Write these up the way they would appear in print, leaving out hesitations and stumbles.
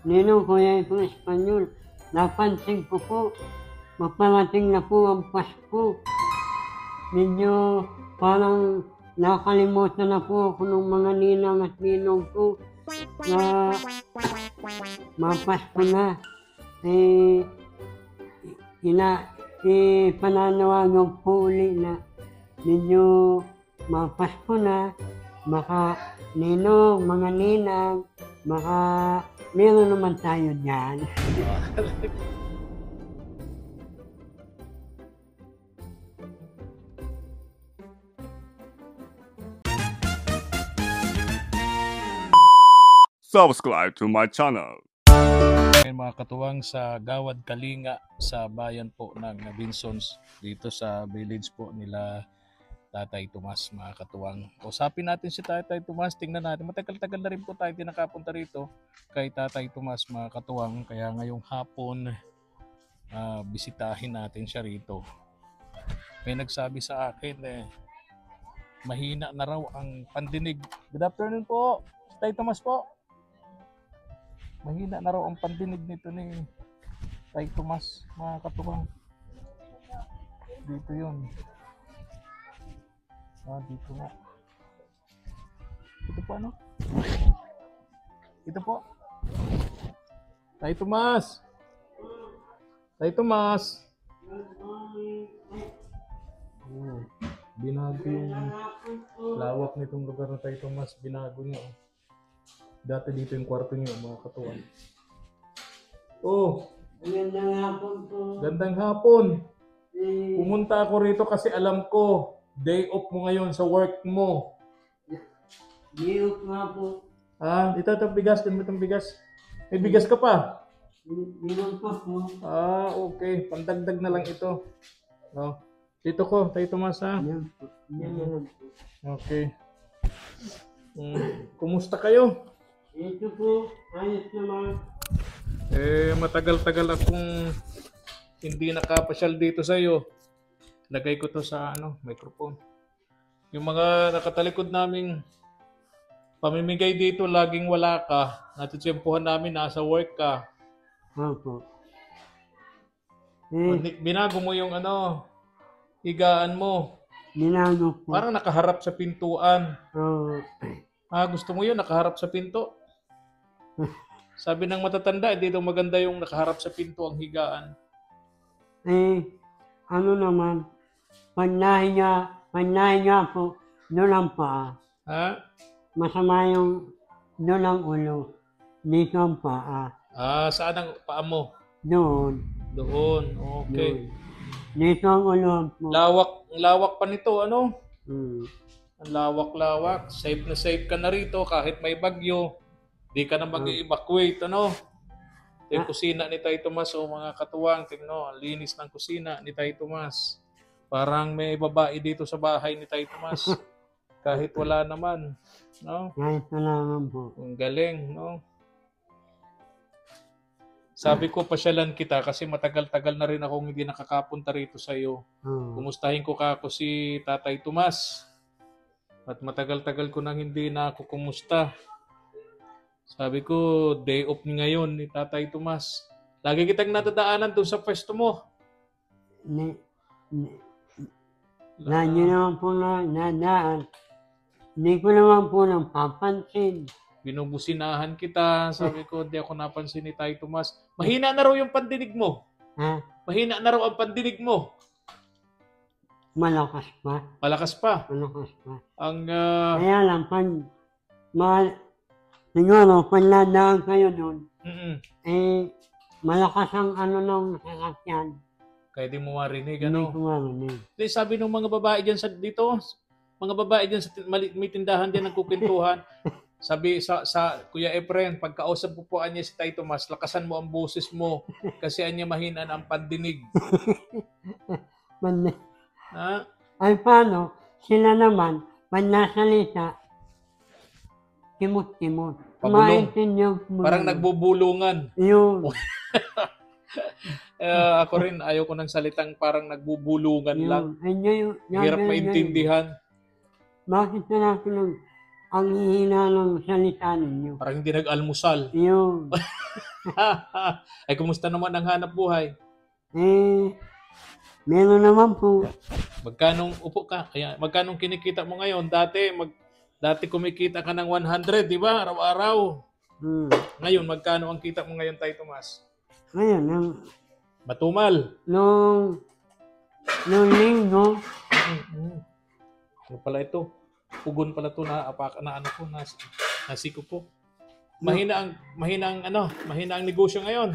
Ninong kuya itong Espanyol. Napansin ko po, magparating na po ang Pasko. Medyo parang nakalimutan na po ako ng mga ninang at ninong ko na mapasko na. Pananawagan po uli na medyo mapasko na, baka ninong, mga ninang, baka meron naman tayo dyan. Subscribe to my channel. Mga katuwang sa Gawad Kalinga sa bayan po ng Binsons dito sa village po nila Tatay Tomas, mga katuwang. Usapin natin si Tatay Tomas, tingnan natin. Matagal-tagal na rin po tayo nakapunta rito kay Tatay Tomas, mga katuwang. Kaya ngayong hapon, bisitahin natin siya rito. May nagsabi sa akin mahina na raw ang pandinig. Good afternoon po, Tatay Tomas po. Mahina na raw ang pandinig nito ni Tay Tomas, mga katuwang. Dito yun. Dito nga. Ito po ano? Ito po. Tay Tomas! Tay Tomas! Binago yung lawak nitong lugar na Tay Tomas. Binago niya. Dati dito yung kwarto niyo, mga katuwang. Oh! Gandang hapon po. Gandang hapon. Pumunta ako rito kasi alam ko, day off mo ngayon sa work mo. Day off nga po. Ito itong bigas. Din mo itong bigas. May bigas ka pa? Meron pa po. Okay. Pandagdag na lang ito. Dito ko, Tay Tomas, ha? Yan po. Yan po. Okay. Kumusta kayo? Ito po, ayos naman. Matagal-tagal akong hindi nakapasyal dito sa iyo. Lagay ko to sa microphone. Yung mga nakatalikod naming pamimigay dito, laging wala ka. Natitsempuhan namin, nasa work ka. Opo. Binago mo yung higaan mo. Binago po. Parang nakaharap sa pintuan. Oo. Gusto mo yun, nakaharap sa pinto? Sabi ng matatanda, dito maganda yung nakaharap sa pinto ang higaan. Naman, pagnahiga po, doon ang paa. Masama yung doon ang ulo, dito ang paa. Saan ang paa mo? Doon. Doon, okay. Doon. Dito ang ulo po. Lawak pa nito, ano? Ang lawak-lawak. Safe na safe ka na rito kahit may bagyo. Di ka na mag-evacuate, ano? Yung kusina ni Tay Tomas, mga katuwang, tingno, ang linis ng kusina ni Tay Tomas. Parang may babae dito sa bahay ni Tay Tomas. Kahit wala naman, no? Kahit wala naman po. Ang galing, no? Sabi ko, pasyalan kita kasi matagal-tagal na rin akong hindi nakakapunta rito sa iyo. Kumustahin ko ako si Tatay Tomas. At matagal-tagal ko nang hindi na ako kumusta. Sabi ko, day off ngayon ni Tatay Tomas. Lagi kitang natadaanan doon sa pwesto mo. Lagi naman po na nadaan. Hindi ko naman po nang papansin. Binubusinahan kita. Sabi ko, di ako napansin ni Tay Tomas. Mahina na raw yung pandinig mo. Mahina na raw ang pandinig mo. Malakas pa. Malakas pa. Malakas pa. Kaya lang, siguro, pag nadaan kayo doon, malakas ang ng sasakyan. Kaya di mo marinig, Hindi ko marinig. Sabi ng mga babae dyan dito, mga babae dyan sa may tindahan dyan nagkukwentuhan. Sabi sa Kuya Efren, pagkausap po niya si Tay Tomas, lakasan mo ang boses mo kasi anya mahinaan ang pandinig. Ay paano? Sila naman, pag nasalita, kimot-kimot. Parang nagbubulungan. Yun. Ako rin, ayaw ko ng salitang parang nagbubulungan lang. Hirap maintindihan. Bakit na natin ang hihina ng salita ninyo? Parang hindi nag-almusal. Yun. Ay, kumusta naman ang hanap buhay? Eh, meron naman po. Upo ka, kaya magkano kinikita mo ngayon? Dati kumikita ka ng 100, di ba? Araw-araw. Hmm. Ngayon, magkano ang kita mo ngayon, Tay Tomas? Ngayon, Matumal. nung linggo, Ano pala ito? Pugon pala ito na nasiko po. Mahina ang negosyo ngayon.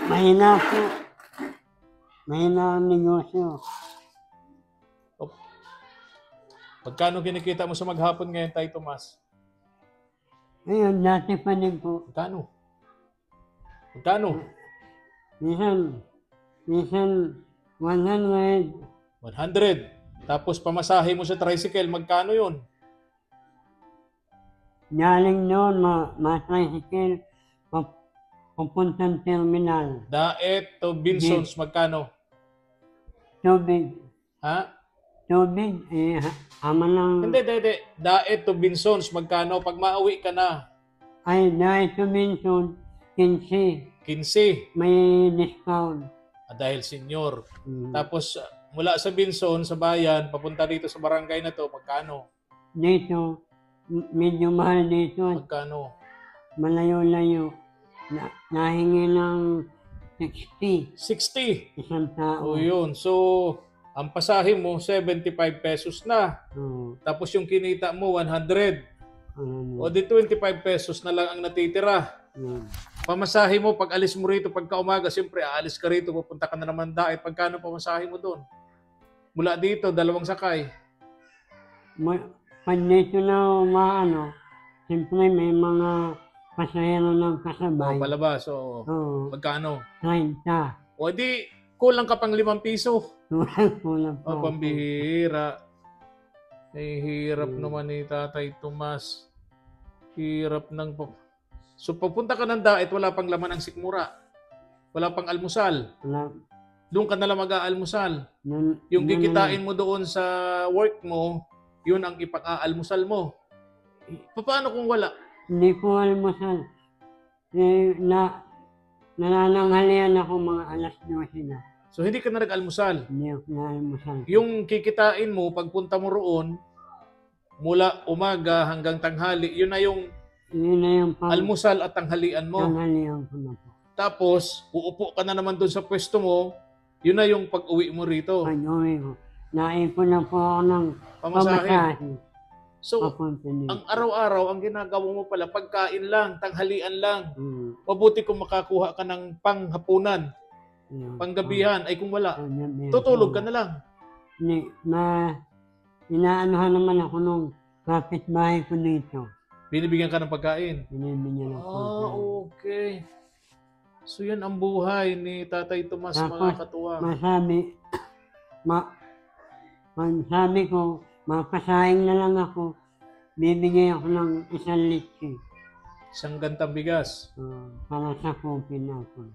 mahina po. Mahina ang negosyo. Magkano kinikita mo sa maghapon ngayon, Tay Tomas? Ngayon, dati pa din po. Magkano? Minsan 100. 100. Tapos pamasahe mo sa tricycle, magkano yun? Galing noon, ma-tricycle, papuntang terminal. Daet to Binsons, magkano? Tubig. Ha? Tubig, ama ng... Hindi. Daet to Binsons, magkano? Pag mauwi ka na, Ay, dahil to mention, 15. 15. May discount. Dahil senior. Hmm. Tapos mula sa Binson, sa bayan, papunta dito sa barangay na to, magkano? Dito, medyo mahal dito. Magkano? Malayo-layo. Nahingi ng 60. 60. Isang tao. O yun. So, ang pasahe mo, 75 pesos na. Oo. Tapos yung kinita mo, 100. O di 25 pesos na lang ang natitira. Pamasahe mo, pag alis mo rito, pagka umaga, siyempre, aalis ka rito, pupunta ka na naman Daet. Pagkano pamasahe mo doon? Mula dito, 2 sakay. Pag dito na umaano, siyempre may mga pasahero ng kasabay. Palabas, o Oo. magkano? 30. O di, kulang ka pang 5 piso. Kulang po. Pambihira. Hirap naman ni Tatay Tomas. Hirap ng... So, pagpunta ka ng Daet, wala pang laman ang sikmura. Wala pang almusal. Doon ka na lang mag-aalmusal. Yung kikitain mo doon sa work mo, yun ang ipang-aalmusal mo. Paano kung wala? Hindi po almusal. Nanananghalian ako mga alas 12 na. So, hindi ka na nag-almusal. Hindi ako na-almusal. Yung kikitain mo, pagpunta mo roon, mula umaga hanggang tanghali, yun na yung Yun na yung almusal at tanghalian mo. Tanghalian ko na po. Tapos, uupo ka na naman doon sa pwesto mo, yun na yung pag-uwi mo rito. Pag-uwi ko, naipon na po ako ng Pamasahe. pamasahe. So, Papunta dito. ang araw-araw, ang ginagawa mo pala, pagkain lang, tanghalian lang. Mabuti kung makakuha ka ng panghapunan, panggabihan, ay kung wala, tutulog ka na lang. Inaanuhan naman ako nung kapitbahay ko dito. Binibigyan ka ng pagkain. Binibigyan ako. Okay. So yan ang buhay ni Tatay Tomas, Tapos, mga katuwa. sabi ko, mapasahing na lang ako, bibigay ako ng 1 litsi. Isang gantang bigas. Para sa kupin ako.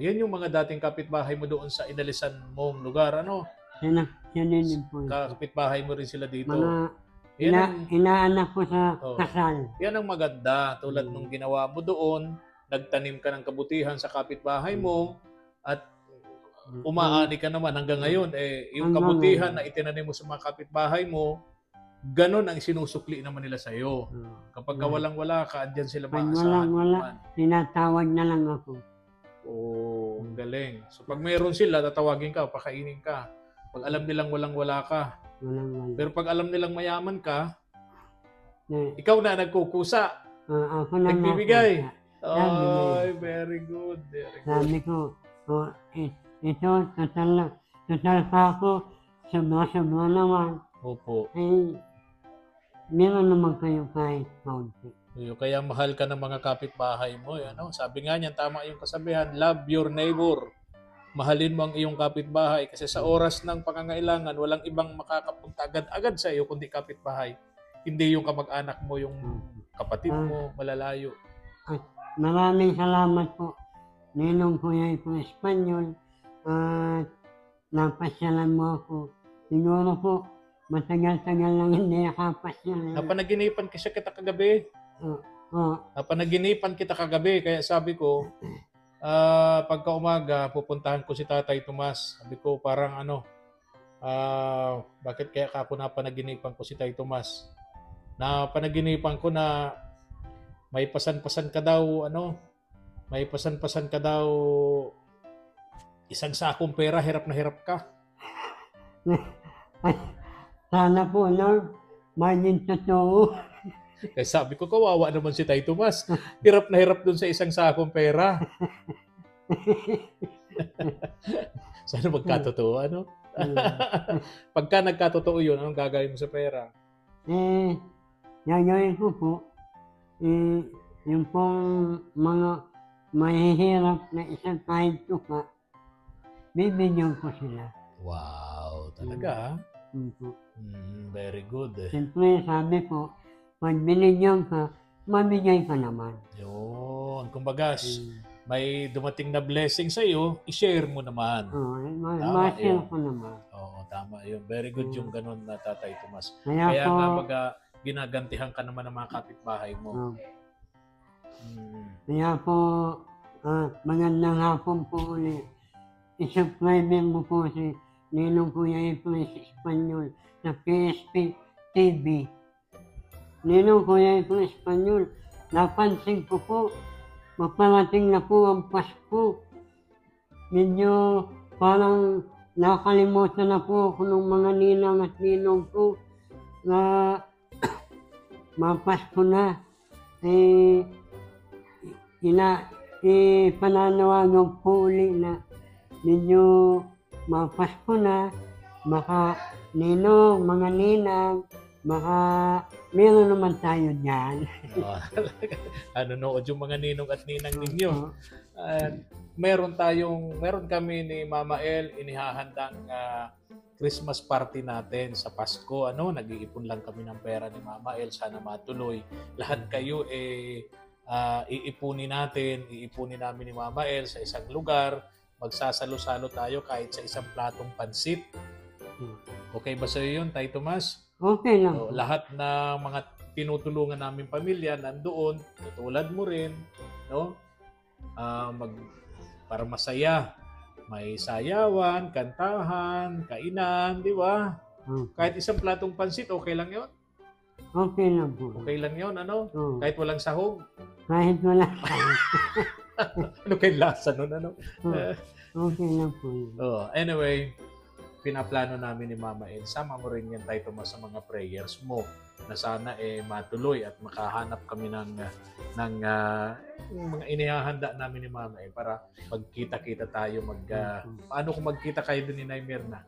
Yan yung mga dating kapitbahay mo doon sa inalisan mong lugar, ano? Siya din po. Kapitbahay mo rin sila dito. Inaanak ko sa kasal. Yan ang maganda, tulad nung ginawa mo doon, nagtanim ka ng kabutihan sa kapitbahay mo, at umaani ka naman hanggang ngayon. Yung kabutihan na itinanim mo sa mga kapitbahay mo, ganon ang sinusukli naman nila sa iyo. Kapag walang-wala ka, andyan sila maasahan. Wala, tinatawag na lang ako. Ang galing. So pag mayroon sila, tatawagin ka, pakainin ka. Pag alam nilang walang-wala ka. Pero pag alam nilang mayaman ka, ikaw na nagkukusa. Ako na nagbibigay. Ay, very good. Sabi ko, ito, total pa ako, sobra-sobra naman. Opo. Meron naman kayo kahit kaunti. Kaya mahal ka ng mga kapitbahay mo. Ano? Sabi nga niyan, tama yung kasabihan, love your neighbor. Mahalin mo ang iyong kapitbahay kasi sa oras ng pangangailangan, walang ibang makakapunta agad-agad sa iyo kundi kapitbahay. Hindi yung kamag-anak mo, yung kapatid mo, malalayo. Maraming salamat po. Ninong Kuya ito Espanyol at napasyalan mo ako. Siguro po, matagal-tagal lang hindi nakapasyalan. Napanaginipan kasi kita kagabi. Napanaginipan kita kagabi, kaya sabi ko, pagka umaga, pupuntahan ko si Tatay Tomas. Sabi ko, parang bakit kaya ako napanaginipan ko si Tatay Tomas? Napanaginipan ko na may pasan-pasan ka daw, may pasan-pasan ka daw isang sakong pera, hirap na hirap ka. Sana po, Lord, maging totoo. Kaya sabi ko, kawawa naman si Tay Tomas. Hirap na hirap dun sa isang sakong pera. Sana magkatotoo, Pagka nagkatotoo yun, anong gagawin mo sa pera? Gagawin ko po, yung pong mga mahihirap na isang kahit tuka, bibigyan ko sila. Wow, talaga very good. Siyempre, sabi po, pag binigyan ka, mamigay ka naman. Yun. Kumbaga, may dumating na blessing sa iyo, i-share mo naman. Ma-share ko naman. Oo, tama yun. Very good yung ganun na Tatay Tomas. Kaya po, nga ginagantihan ka naman ng mga kapitbahay mo. Kaya po, magandang hapon po ulit. I-subscribe mo po si Ninong Kuya Ipres Espanyol sa PSP TV. Ninong Kuya Ipres Espanyol, napansin ko po, maparating na po ang Pasko. Medyo parang nakalimutan na po ako ng mga ninang at ninong ko na mapasko na. Pananawagan po uli na medyo mapasko na, baka ninong, mga ninang, baka meron naman tayo dyan. Nanonood yung mga ninong at ninang ninyo. Meron kami ni Mama El, inihahandang Christmas party natin sa Pasko. Nag-iipon lang kami ng pera ni Mama El, sana matuloy. Lahat kayo iipunin namin ni Mama El sa isang lugar. Magsasalo-salo tayo kahit sa isang platong pansit. Okay ba sa'yo yun, Tay Tomas? Okay lang. So, lahat ng mga tinutulungan namin pamilya nandoon, tulad mo rin, para masaya. May sayawan, kantahan, kainan, di ba? Kahit isang platong pansit, okay lang yun? Okay lang po. Okay lang yun, Kahit walang sahog? Kahit walang sahog. Ano kayo lasa nun, Okay lang po yun. Anyway, pinaplano namin ni Mama El, sama mo rin yan, Tay Tomas, sa mga prayers mo na sana matuloy at makahanap kami ng mga inihahanda namin ni Mama El para magkita-kita tayo. Paano kung magkita kayo doon ni Nay Mirna?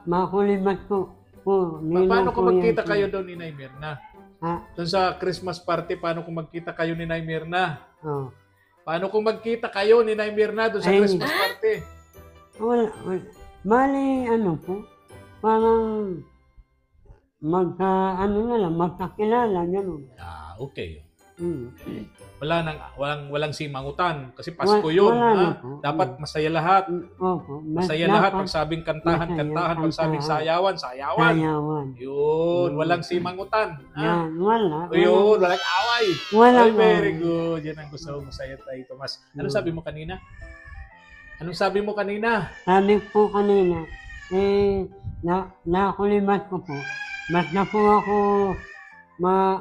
Makulibat ko. Paano kung magkita kayo doon ni Nay Mirna? Doon sa Christmas party, paano kung magkita kayo ni Nay Mirna? Paano kung magkita kayo ni Nay Mirna doon sa Christmas party? Wala. Bali, po, parang magkakilala, gano'n. Okay. Walang simangutan kasi Pasko yun. Dapat masaya lahat. Opo. Masaya lahat. Pag sabing kantahan. Pag sabing sayawan. Yun. Walang simangutan. Wala. Yun. Walang away. Wala. Very good. Yan ang gusto mo masaya, Tay Tomas. Ano sabi mo kanina? Sabi ko kanina, nakulibat ko po. Basta po ako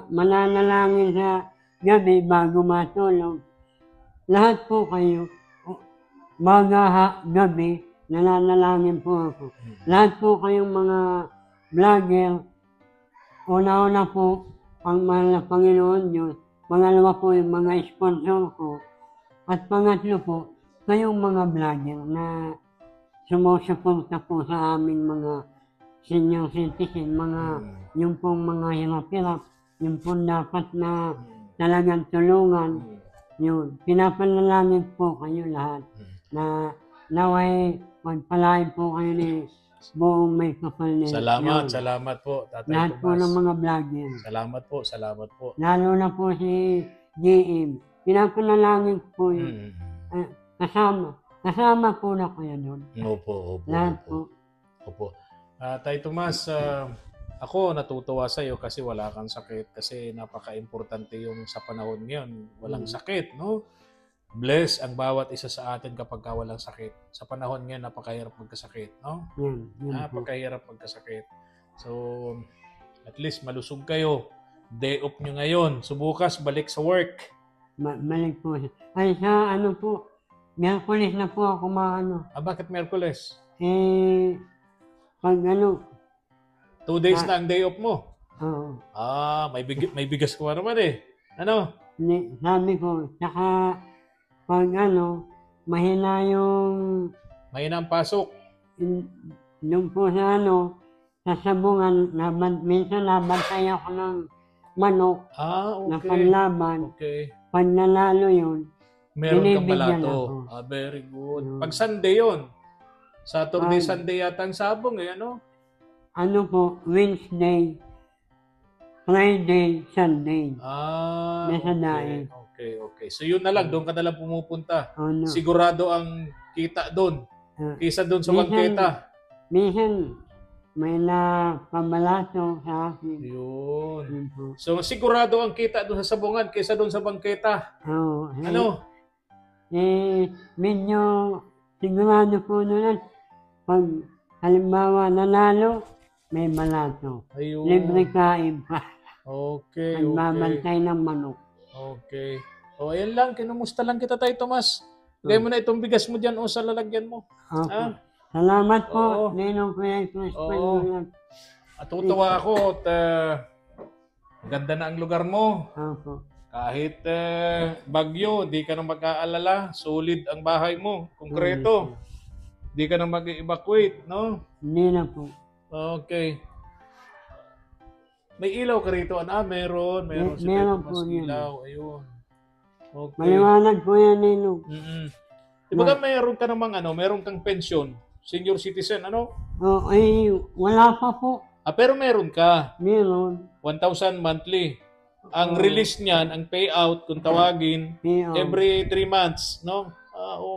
mananalangin sa gabi bago matulog. Lahat po kayo, gabi, nananalangin po ako. Lahat po kayong mga vlogger, una-una po, ang mahal na Panginoon Diyos. Pangalawa po yung mga sponsor ko. At pangatlo po, kayong mga vlogger na sumusuporta po sa aming mga senior citizen, yung pong mga hirap-hirap, yung pong dapat na talagang tulungan. Yun, pinapanalangin po kayo lahat na naway magpalain po kayo ni buong may kapal nila. Salamat po, Tatay lahat Tomas. Po ng mga vlogger. Salamat po. Lalo na po si GM. Pinapanalangin po yun. Kasama po na kayo doon. Opo. Lahat po. Tay Tomas, Ako, natutuwa sa'yo kasi wala kang sakit. Kasi napaka-importante yung sa panahon ngayon. Walang sakit, no? Bless ang bawat isa sa atin kapag walang sakit. Sa panahon ngayon, napakahirap magkasakit, no? Yan po. Napakahirap magkasakit. So, at least malusog kayo. Day off nyo ngayon. Subukas, balik sa work. Balik po siya. Ay, sa ano po, Miyerkules na po ako maano. Bakit Merkules? Pag ano, 2 days na ang day off mo. oo. May bigas ko naman eh. Ano? Sabi ko, saka pag ano, mahina yung, Mahina ang pasok. yung po sa ano, sa sabungan, minsan nabantay ako ng manok na Okay. panlaban. Okay. Pag nanalo yun, Meron kang binibigyan balato. ako. Very good. Yun. Pag Sunday yun. Saturday, Ay. Sunday yata ang sabong eh, ano? ano po, Wednesday, Friday, Sunday. Nasa daig. Okay. So yun na lang, doon ka na lang pumupunta. Ano, Sigurado ang kita doon. ah, Kisa doon sa Minsan- bangketa. minsan, may napamalato sa akin. Yun. Yun po. So sigurado ang kita doon sa sabungan kaysa doon sa bangketa. Oo. Ano? Medyo sigurado po nun, pag halimbawa nanalo, may malato. Ayun. Libre kain pa. Okay. Nagbabantay ng manok. Okay. O, ayan lang. Kinumusta lang kita tayo, Tomas. Lagay mo na itong bigas mo dyan o sa lalagyan mo. Okay. Ah? Salamat po, Oo. Ninong Kuya Cruz. Oo. At tutuwa ako at ganda na ang lugar mo. Opo. Kahit bagyo, di ka na mag-aalala. Solid ang bahay mo. Konkreto. Di ka na mag-evacuate, no? Hindi na po. Okay. May ilaw ka rito, meron. Meron si Meron Tito po Mas yun. ilaw. Ayun. Okay. Maliwanag po yan, Ninong. Di ba mayroon ka namang meron kang pension? Senior citizen, ano? Wala pa po. Pero meron ka. Meron. 1,000 monthly. Ang release niyan, ang payout, kung tawagin, Meron. every 3 months, no?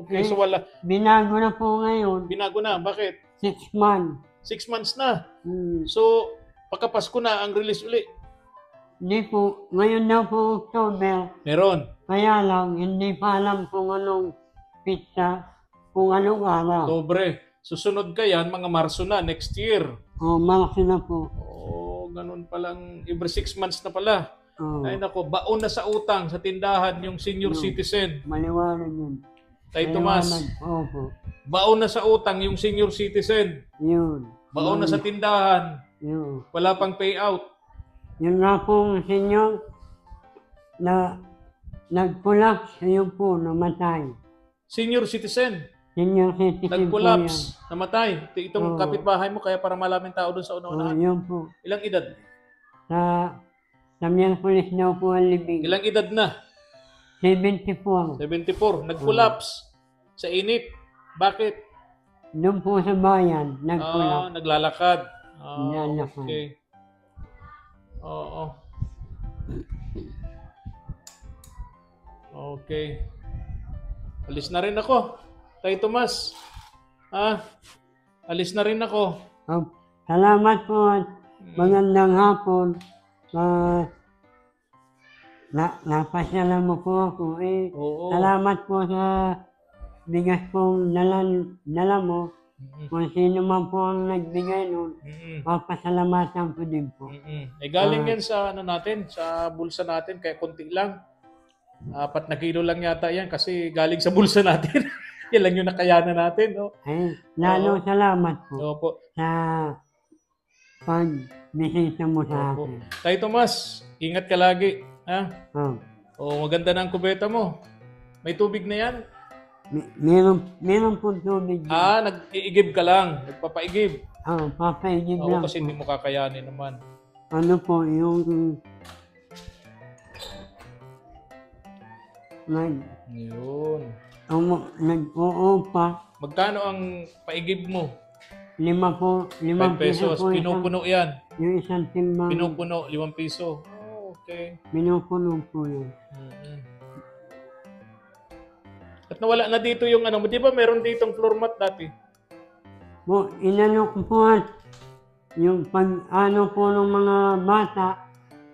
Okay, so wala. Binago na po ngayon. Binago na. Bakit? 6 months. 6 months na. Hmm. So, pagkapasko na ang release uli. Hindi po. Ngayon daw po October. Meron. Kaya lang, hindi pa alam kung anong pizza, kung anong araw. Dobre. Susunod ka yan, mga Marso na, next year. Malaki na po. Ganun palang, every 6 months na pala. Ay Oh, nako, baon na sa utang sa tindahan yung senior citizen. maliwanag yun. Tay Tomas, Opo. baon na sa utang yung senior citizen. Yun. Baon na sa tindahan. Yun. Wala pang payout. Yun nga po, senyor, na nag-collapse, yun po, namatay. Senior citizen, Senior citizen po yan. nag-collapse, namatay. Itong Oo. kapitbahay mo, kaya para malaming tao doon sa una-unahan. Yun po. Ilang edad? Sa Miyerkules daw po ang libing. Ilang edad na? 74. 74. Nag-collapse sa init. Bakit? Doon po sa bayan, nag-collapse. Naglalakad. Naglalakad. Okay. Oo. Okay. Alis na rin ako. Tay Tomas. Alis na rin ako. Salamat po at magandang hapon. Napasyalan mo po ako. Oo. Salamat po sa bigas pong dala mo. Kung sino man po ang nagbigay nun, papasalamatan ko din po. Galing yan sa natin, sa bulsa natin, kaya konti lang. 4 na kilo lang yata yan kasi galing sa bulsa natin. Yan lang yung nakayanan natin. No? Lalo salamat po Opo. sa pag-bisita mo sa Opo. akin. Tay Tomas, ingat ka lagi. Ha? Maganda na ang kubeta mo. May tubig na yan? Meron po tubig. Nag-iigib ka lang. Nagpapaigib. Papaigib lang Kasi hindi mo kakayanin naman. ano po, yung Yun. nag-oo pa. Magkano ang paigib mo? 5 5 pesos. po Pinupuno yan. yung isang timbang. Pinupuno, 5 piso. Okay. Pinupuno po yun. At nawala na dito yung di ba meron ditong floor mat dati? Inano ko po at yung pag ano po ng mga bata,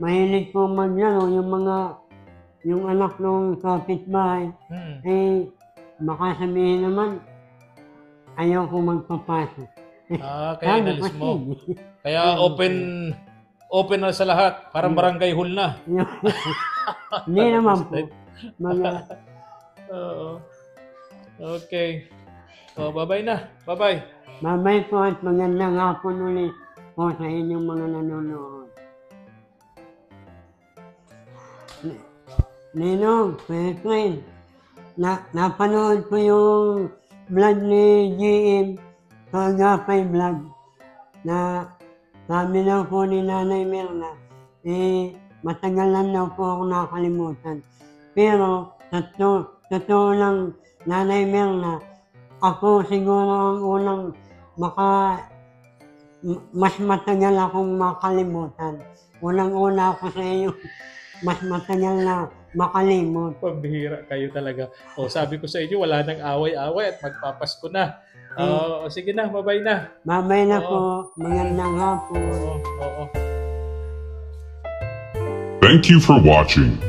mahilig po maglaro, yung anak ng kapitbahay, eh, baka sabihin naman, ayaw ko magpapasok. Kaya inalis mo. Kaya open na sa lahat. Parang barangay hall na. Hindi naman po. Oo. Okay. Bye-bye na. Bye-bye. Bye-bye po at magandang hapon ulit po sa inyong mga nanonood. Ninong, friend, napanood ko yung vlog ni GM sa Agapay Vlog na sabi daw po ni Nanay Mirna, matagal lang daw po ako nakalimutan. Pero, totoo lang, Nanay Mirna, ako siguro ang unang mas matagal akong makalimutan. Unang-una ako sa iyo, mas matagal na makalimot. Pambihira kayo talaga. Sabi ko sa inyo, wala nang away-away at magpapasko na. Sige na, bye-bye na. Bye-bye na po. Magandang hapon. Oo. Thank you for watching.